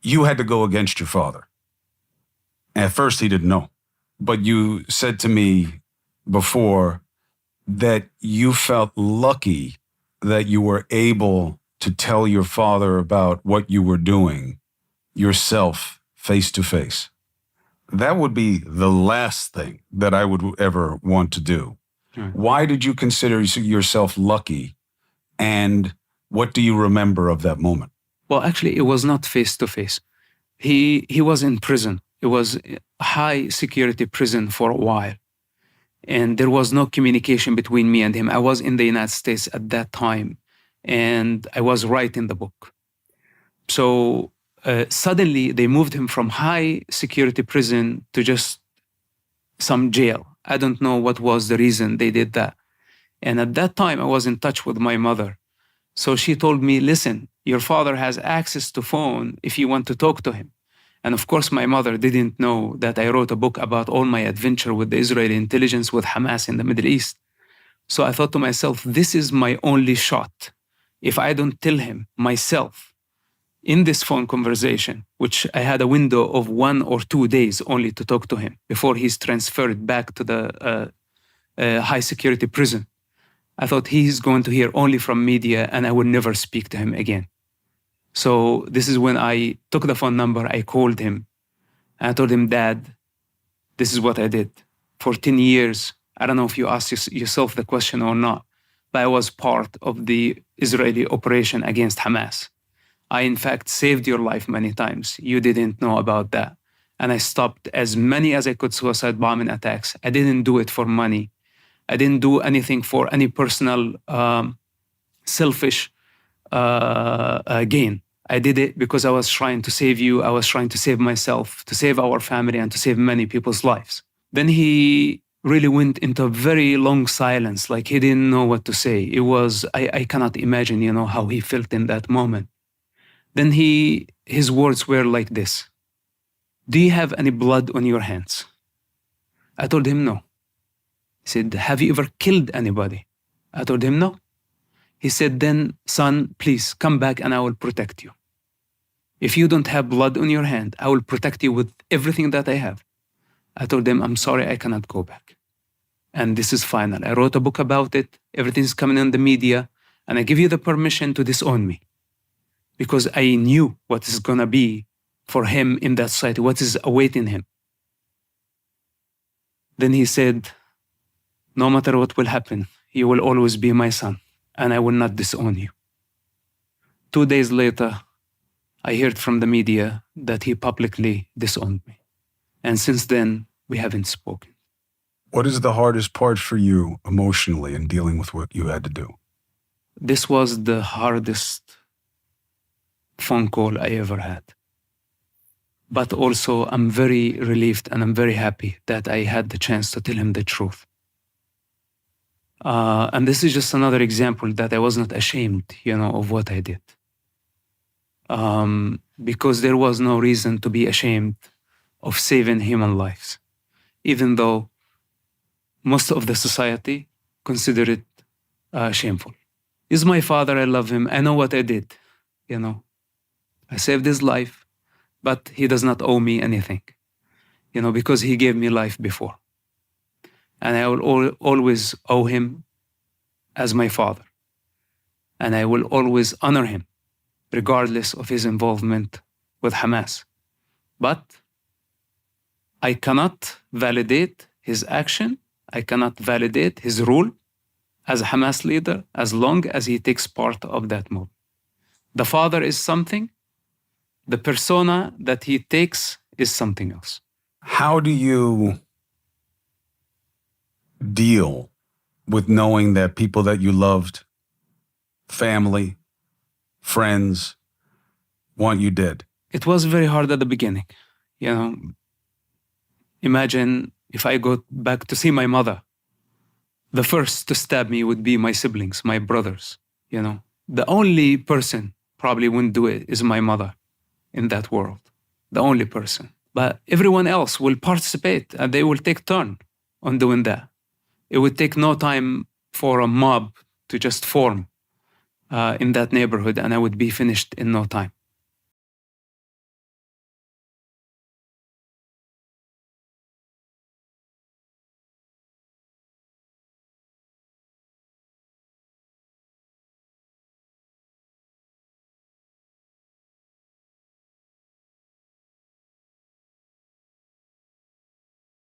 you had to go against your father. At first, he didn't know. But you said to me before that you felt lucky that you were able to tell your father about what you were doing yourself face to face. That would be the last thing that I would ever want to do. Right. Why did you consider yourself lucky? And what do you remember of that moment? Well, actually, it was not face to face. He was in prison. It was a high security prison for a while. And there was no communication between me and him. I was in the United States at that time, and I was writing the book. So suddenly they moved him from high security prison to just some jail. I don't know what was the reason they did that. And at that time, I was in touch with my mother. So she told me, listen, your father has access to phone if you want to talk to him. And of course, my mother didn't know that I wrote a book about all my adventure with the Israeli intelligence with Hamas in the Middle East. So I thought to myself, this is my only shot. If I don't tell him myself in this phone conversation, which I had a window of 1 or 2 days only to talk to him before he's transferred back to the high security prison, I thought he's going to hear only from media and I would never speak to him again. So this is when I took the phone number, I called him, and I told him, Dad, this is what I did. For 10 years, I don't know if you asked yourself the question or not, but I was part of the Israeli operation against Hamas. I, in fact, saved your life many times. You didn't know about that. And I stopped as many as I could suicide bombing attacks. I didn't do it for money. I didn't do anything for any personal, selfish gain. I did it because I was trying to save you. I was trying to save myself, to save our family, and to save many people's lives. Then he really went into a very long silence, like he didn't know what to say. It was, I cannot imagine, how he felt in that moment. Then his words were like this: do you have any blood on your hands? I told him no. He said, have you ever killed anybody? I told him no. He said, then, son, please come back and I will protect you. If you don't have blood on your hand, I will protect you with everything that I have. I told him, I'm sorry, I cannot go back. And this is final. I wrote a book about it. Everything's coming in the media. And I give you the permission to disown me. Because I knew what is going to be for him in that society, what is awaiting him. Then he said, no matter what will happen, you will always be my son. And I will not disown you. 2 days later, I heard from the media that he publicly disowned me. And since then, we haven't spoken. What is the hardest part for you emotionally in dealing with what you had to do? This was the hardest phone call I ever had. But also, I'm very relieved and I'm very happy that I had the chance to tell him the truth. And this is just another example that I was not ashamed, of what I did. Because there was no reason to be ashamed of saving human lives, even though most of the society consider it shameful. He's my father, I love him, I know what I did, I saved his life, but he does not owe me anything, because he gave me life before. And I will always owe him as my father. And I will always honor him, regardless of his involvement with Hamas. But I cannot validate his action. I cannot validate his rule as a Hamas leader as long as he takes part of that move. The father is something. The persona that he takes is something else. How do you deal with knowing that people that you loved, family, friends, want you dead? It was very hard at the beginning. Imagine if I go back to see my mother, the first to stab me would be my siblings, my brothers. The only person probably wouldn't do it is my mother in that world. The only person. But everyone else will participate and they will take turn on doing that. It would take no time for a mob to just form in that neighborhood and I would be finished in no time.